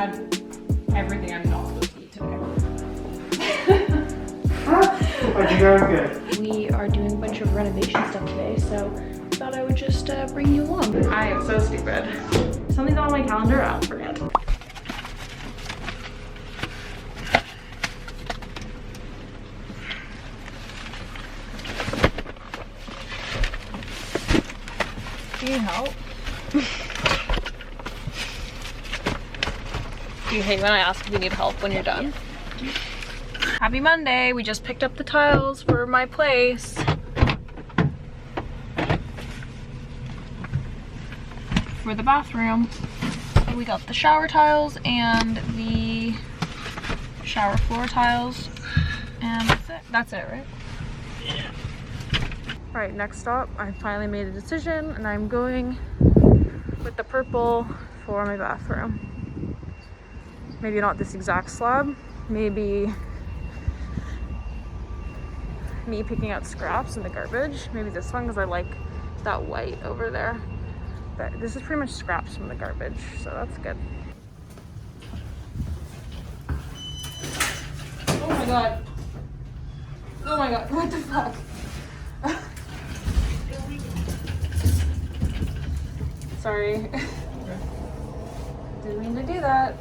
had everything I'm not supposed to eat today. Why'd you go good? We are doing a bunch of renovation stuff today, so I thought I would just bring you along. I am so stupid. Something's on my calendar, I'll forget. Can you help? Do you hate when I ask if you need help when you're done? Happy Monday! We just picked up the tiles for my place. For the bathroom. And we got the shower tiles and the shower floor tiles. And that's it. That's it, right? Yeah. Right, next stop, I finally made a decision and I'm going with the purple for my bathroom. Maybe not this exact slab, maybe me picking out scraps in the garbage. Maybe this one because I like that white over there. But this is pretty much scraps from the garbage, so that's good. Oh my god. Oh my god, what the fuck? Sorry. Didn't mean to do that.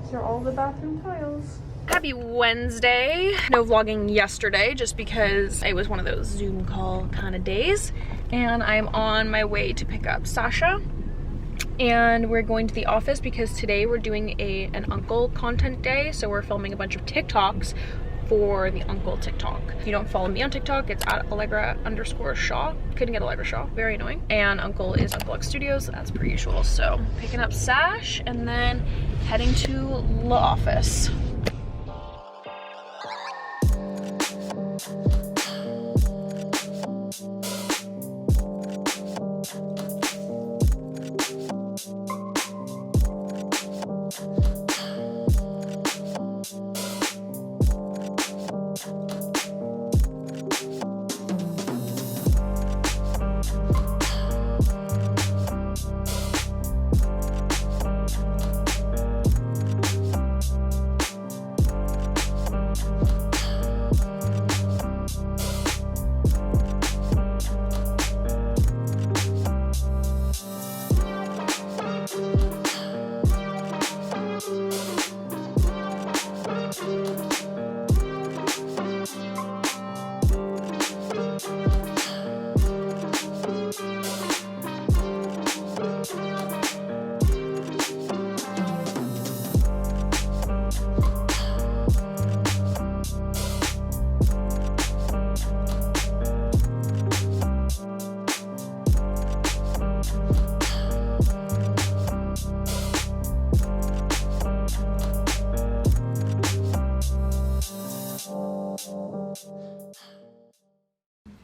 These are all the bathroom tiles. Happy Wednesday. No vlogging yesterday just because it was one of those Zoom call kind of days. And I'm on my way to pick up Sasha. And we're going to the office because today we're doing an uncle content day. So we're filming a bunch of TikToks for the uncle TikTok. If you don't follow me on TikTok, it's at Allegra_Shaw. Couldn't get Allegra Shaw, very annoying. And uncle is Uncle X Studios, as per usual. So picking up Sash and then heading to the office.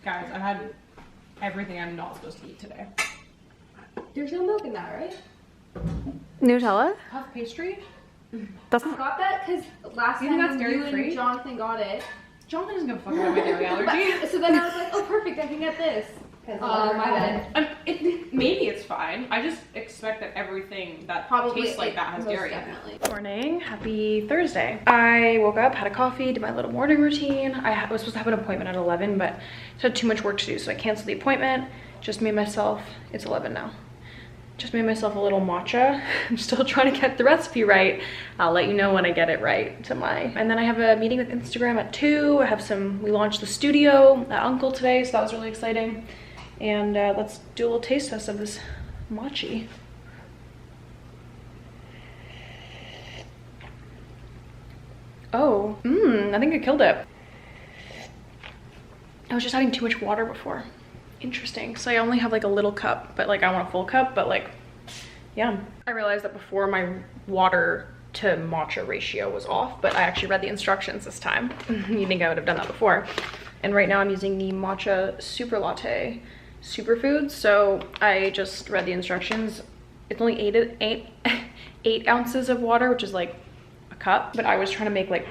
Guys, I had everything I'm not supposed to eat today. There's no milk in that, right? Nutella? Puff pastry? That's I got that because last time that's dairy you free? and Jonathan got it. Jonathan isn't gonna fuck about my dairy allergy. So then I was like, oh perfect, I can get this. Oh, my bad. Maybe it's fine. I just expect that everything that Probably tastes like that has dairy in definitely. it. Morning, happy Thursday. I woke up, had a coffee, did my little morning routine. I was supposed to have an appointment at 11, but I had too much work to do, so I canceled the appointment. Just made myself, it's 11 now. Just made myself a little matcha. I'm still trying to get the recipe right. I'll let you know when I get it right and then I have a meeting with Instagram at 2. We launched the studio at Uncle today, so that was really exciting. And let's do a little taste test of this mochi. Oh, I think I killed it. I was just adding too much water before. Interesting. So I only have like a little cup, but like I want a full cup, but like, yeah. I realized that before my water to matcha ratio was off, but I actually read the instructions this time. You think I would have done that before. And right now I'm using the matcha super latte superfood. So I just read the instructions. It's only eight ounces of water, which is like a cup, but I was trying to make like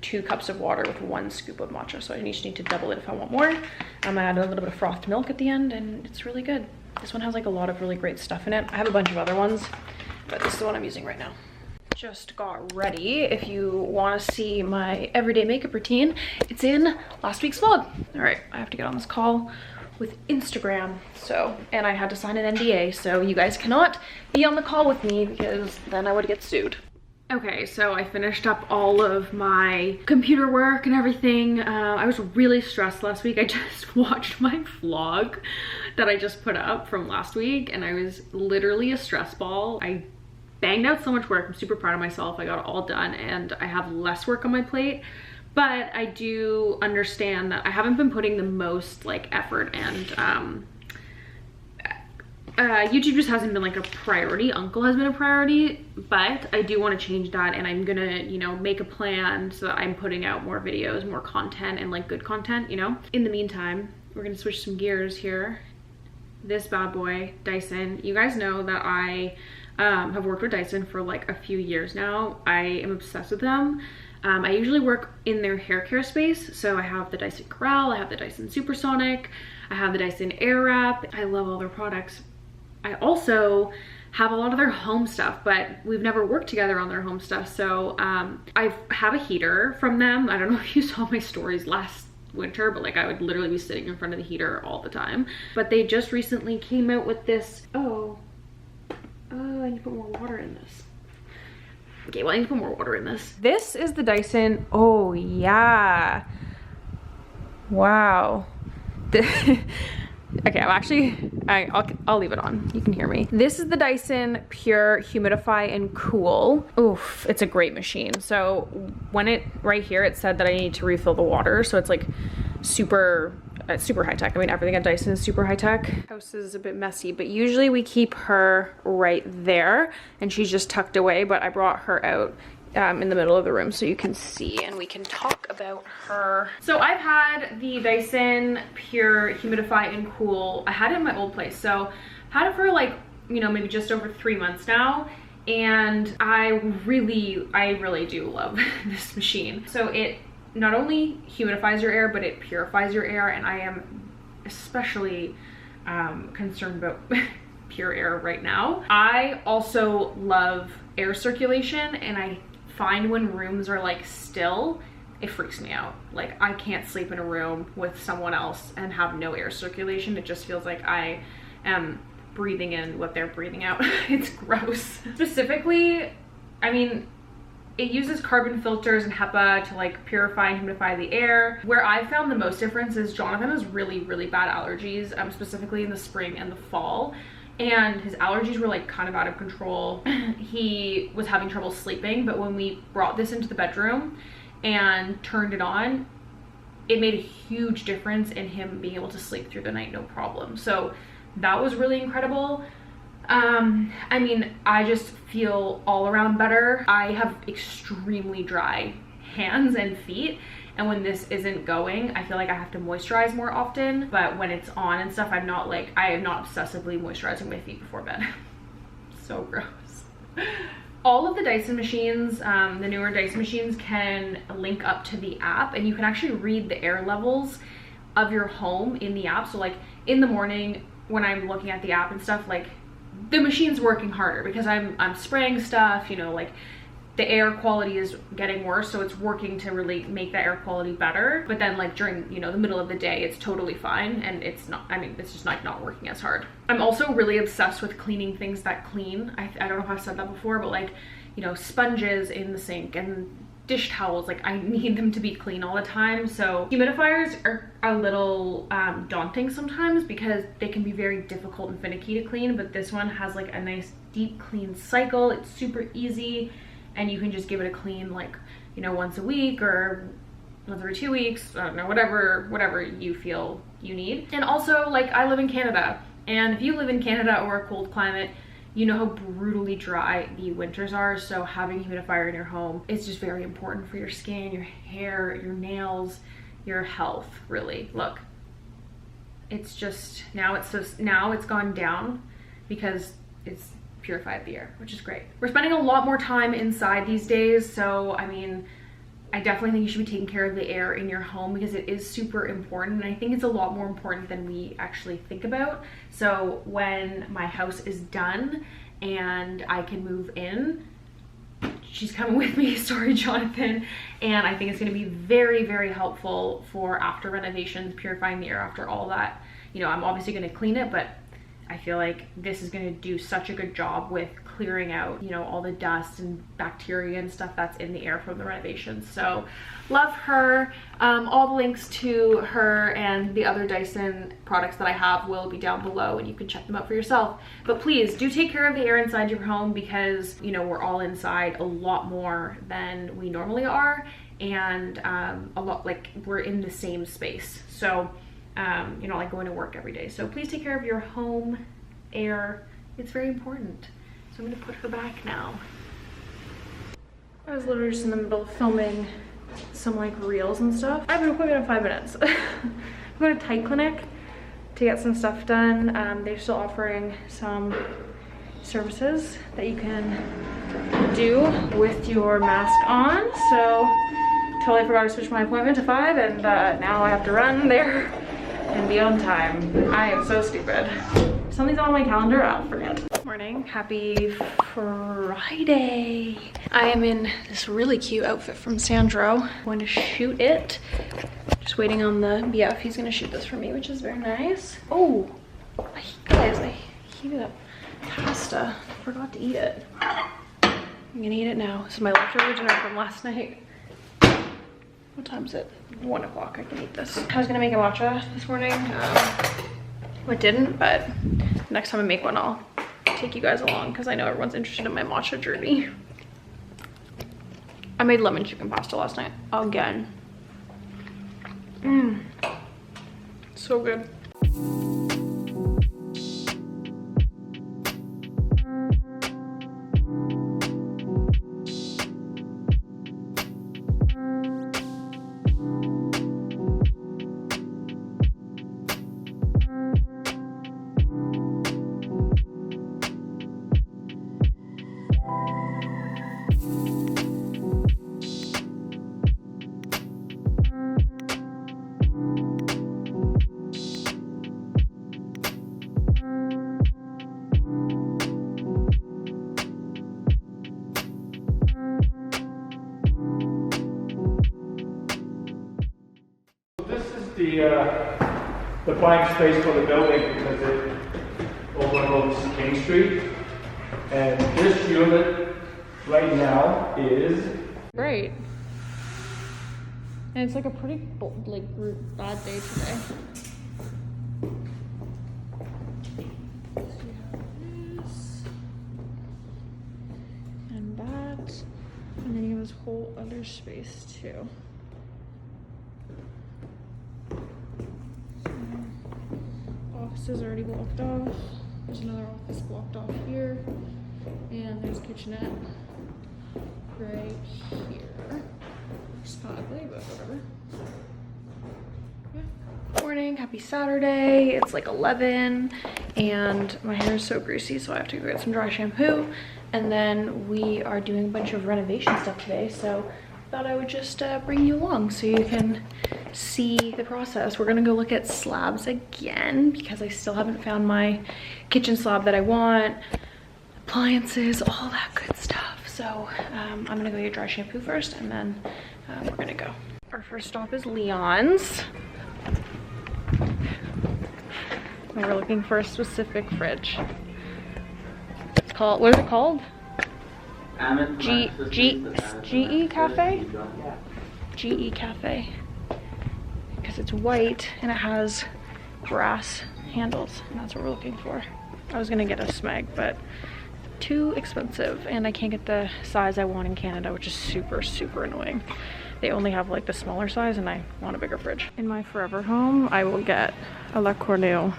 2 cups of water with 1 scoop of matcha, so I just need to double it if I want more. I add a little bit of frothed milk at the end and it's really good. This one has like a lot of really great stuff in it. I have a bunch of other ones, but this is what I'm using right now. Just got ready. If you want to see my everyday makeup routine, it's in last week's vlog. All right, I have to get on this call with Instagram, so, and I had to sign an NDA, so you guys cannot be on the call with me because then I would get sued. Okay, so I finished up all of my computer work and everything. I was really stressed last week. I just watched my vlog that I just put up from last week, and I was literally a stress ball. I banged out so much work. I'm super proud of myself. I got it all done, and I have less work on my plate. But I do understand that I haven't been putting the most like effort, and YouTube just hasn't been like a priority. Uncle has been a priority, but I do want to change that, and I'm gonna, you know, make a plan so that I'm putting out more videos, more content, and like good content, you know. In the meantime, we're gonna switch some gears here. This bad boy, Dyson. You guys know that I have worked with Dyson for like a few years now. I am obsessed with them. I usually work in their hair care space. So I have the Dyson Corral, I have the Dyson Supersonic, I have the Dyson Airwrap. I love all their products. I also have a lot of their home stuff, but we've never worked together on their home stuff. So I have a heater from them. I don't know if you saw my stories last winter, but like I would literally be sitting in front of the heater all the time. But they just recently came out with this, I need to put more water in this. Okay, well, I need to put more water in this. This is the Dyson. Oh, yeah. Wow. Okay, I'll leave it on. You can hear me. This is the Dyson Pure Humidify and Cool. Oof, it's a great machine. So when right here, it said that I need to refill the water. So it's like super high tech. I mean, everything at Dyson is super high tech. House is a bit messy, but usually we keep her right there and she's just tucked away, but I brought her out in the middle of the room so you can see and we can talk about her. So I've had the Dyson Pure Humidify and Cool. I had it in my old place. So had it for like, you know, maybe just over 3 months now. And I really do love this machine. So it not only humidifies your air, but it purifies your air, and I am especially concerned about pure air right now. I also love air circulation, and I find when rooms are like still, it freaks me out. Like I can't sleep in a room with someone else and have no air circulation. It just feels like I am breathing in what they're breathing out. It's gross. Specifically, I mean, it uses carbon filters and HEPA to like purify and humidify the air. Where I found the most difference is Jonathan has really bad allergies, specifically in the spring and the fall. And his allergies were like kind of out of control. He was having trouble sleeping, but when we brought this into the bedroom and turned it on, it made a huge difference in him being able to sleep through the night, no problem. So that was really incredible. I mean, I just feel all around better. I have extremely dry hands and feet, and when this isn't going, I feel like I have to moisturize more often. But when it's on and stuff, I am not obsessively moisturizing my feet before bed. So gross. All of the Dyson machines, the newer Dyson machines, can link up to the app, and you can actually read the air levels of your home in the app. So like in the morning when I'm looking at the app and stuff, like the machine's working harder because I'm spraying stuff, you know, like the air quality is getting worse, so it's working to really make the air quality better. But then like during, you know, the middle of the day, it's totally fine, and it's not, I mean, it's just like not working as hard. I'm also really obsessed with cleaning things that clean. I don't know if I've said that before, but like, you know, sponges in the sink and dish towels, like I need them to be clean all the time. So humidifiers are a little daunting sometimes because they can be very difficult and finicky to clean, but this one has like a nice deep clean cycle. It's super easy, and you can just give it a clean, like, you know, once a week or once every 2 weeks, I don't know, whatever you feel you need. And also, like, I live in Canada, and if you live in Canada or a cold climate, you know how brutally dry the winters are. So having a humidifier in your home is just very important for your skin, your hair, your nails, your health, really. Look, it's just, now it's gone down because it's purified the air, which is great. We're spending a lot more time inside these days, so I mean, I definitely think you should be taking care of the air in your home because it is super important, and I think it's a lot more important than we actually think about. So when my house is done and I can move in. She's coming with me, sorry Jonathan, and I think it's going to be very, very helpful for after renovations, purifying the air after all that. You know, I'm obviously going to clean it, but I feel like this is going to do such a good job with clearing out, you know, all the dust and bacteria and stuff that's in the air from the renovations. So love her. All the links to her and the other Dyson products that I have will be down below, and you can check them out for yourself. But please do take care of the air inside your home, because, you know, we're all inside a lot more than we normally are, and a lot, like, we're in the same space. So you know, like going to work every day. So please take care of your home air. It's very important. So I'm gonna put her back now. I was literally just in the middle of filming some like reels and stuff. I have an appointment in 5 minutes. I'm going to Tight Clinic to get some stuff done. They're still offering some services that you can do with your mask on. So totally forgot to switch my appointment to 5, and now I have to run there and be on time. I am so stupid. Something's on my calendar, I'll forget. Morning, happy Friday. I am in this really cute outfit from Sandro. I'm going to shoot it. Just waiting on the BF. He's gonna shoot this for me, which is very nice. Oh, guys, I heated up pasta. Forgot to eat it. I'm gonna eat it now. This is my leftover dinner from last night. What time is it? 1 o'clock. I can eat this. I was gonna make a matcha this morning. I didn't, but next time I make one, I'll take you guys along, because I know everyone's interested in my matcha journey. I made lemon chicken pasta last night again. So good. The blank space for the building, because it overlooks Main Street, and this unit right now is great. And it's like a pretty bad day today. And that, and then you have this whole other space too. Office is already blocked off. There's another office blocked off here, and there's a kitchenette right here. It's kind of ugly, but whatever. Yeah. Morning, happy Saturday. It's like 11, and my hair is so greasy, so I have to go get some dry shampoo. And then we are doing a bunch of renovation stuff today, so thought I would just bring you along so you can see the process. We're gonna go look at slabs again, because I still haven't found my kitchen slab that I want, appliances, all that good stuff. So I'm gonna go get dry shampoo first, and then we're gonna go. Our first stop is Leon's. We're looking for a specific fridge. It's called, what is it called? GE Cafe? GE Cafe. Because it's white and it has brass handles, and that's what we're looking for. I was gonna get a Smeg, but too expensive, and I can't get the size I want in Canada, which is super, super annoying. They only have like the smaller size, and I want a bigger fridge. In my forever home, I will get a Le Cornue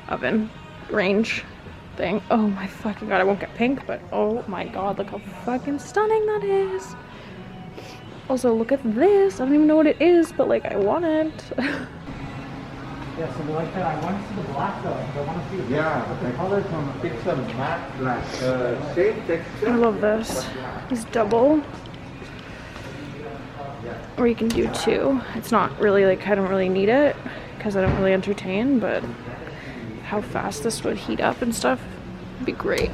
oven range thing. Oh my fucking god, I won't get pink, but oh my god, look how fucking stunning that is. Also, look at this. I don't even know what it is, but like, I want it. yeah, so like that. I want to see the black though. I want to see the colors on the picture, matte black. Same texture. I love this. It's double. Or you can do two. It's not really like, I don't really need it because I don't really entertain, but how fast this would heat up and stuff, It'd be great,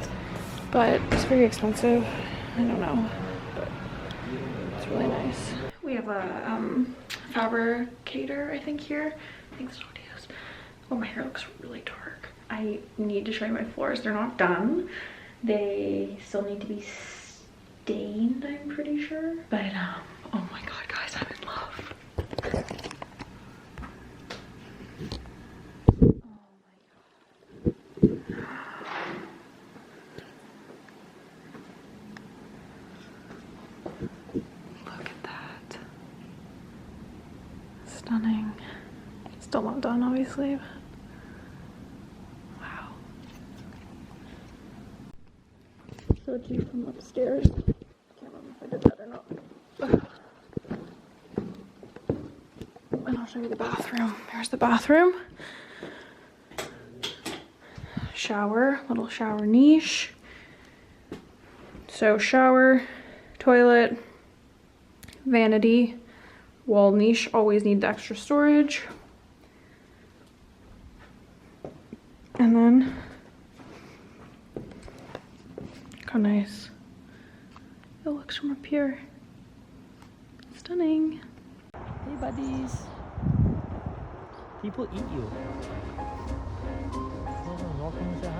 but it's very expensive. I don't know, but it's really nice. We have a fabricator, I think, here. I think that's what it is. Oh, my hair looks really dark. I need to show you my floors. They're not done. They still need to be stained, I'm pretty sure. But oh my god, guys, I'm in love. Look at that. Stunning. Still not done, obviously. Wow. Showed you from upstairs. Can't remember if I did that or not. And I'll show you the bathroom. Here's the bathroom. Shower, little shower niche. So shower, toilet, vanity, wall niche. Always need the extra storage. And then, look how nice it looks from up here. Stunning. Hey buddies. People eat you. Oh, welcome to say hi.